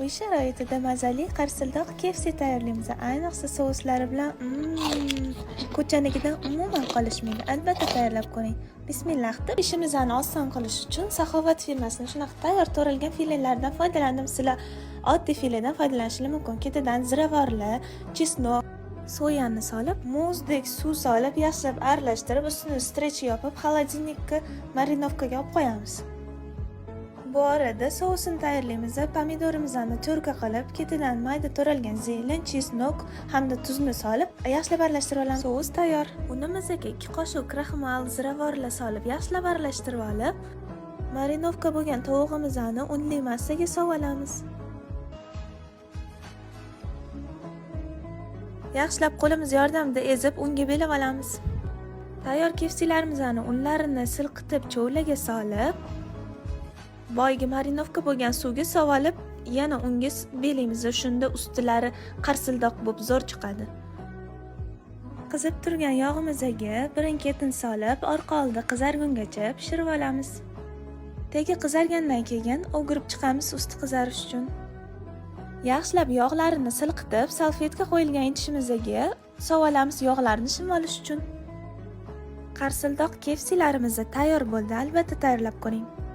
Uy sharoitida mazali qarsildoq KFC tayyorlaymiz. Ayniqsa souslari bilan ko'chanikidan umuman qolishmaydi. Albatta tayyorlab ko'ring. Bismillah deb ishimizni oson qilish uchun Saxovat firmasining shunaqa tayyor to'ralgan filelardan foydalandim. Sizlar oddiy filedan foydalanishingiz mumkin. Ketidan ziravorlar, chesnok, soyani solib, muzdek suv solib, yaxshilab aralashtirib, ustini strech yopib, xolodilnikka marinovkaga olib qo'yamiz. Bu orada sousini tayyorlaymiz. Pomidorimizni to'rka qilib, ketidan mayda to'ralgan zelen, chesnok hamda tuzni solib, yaxshilab aralashtirib olamiz. Sous tayyor. Uni mizaga 2 qoshiq kraxmal, ziravorlar solib, yaxshilab aralashtirib olib, marinovka bo'lgan tovuqimizni unli massaga solamiz. Yaxshilab qo'limiz yordamida ezib, unga belab olamiz. Tayyor KFC'larimizni unlarini silqitib, chovlaga solib, boyga marinovka bo'lgan suvga solib, yana unga belaymiz. Shunda ustilari qarsildoq bo'lib zo'r chiqadi. Qizib turgan yog'imizga birin-ketin solib, orqa oldi qizargungacha pishirib olamiz. Tegi qizargandan keyin o'girib chiqamiz usti qizarish uchun. Yaxshilab yog'larini silqitib, salfetka qo'yilgan idishimizga solamiz yog'larni shim olish uchun. Qarsildoq KFC'larimiz tayyor bo'ldi. Albatta tayyorlab ko'ring.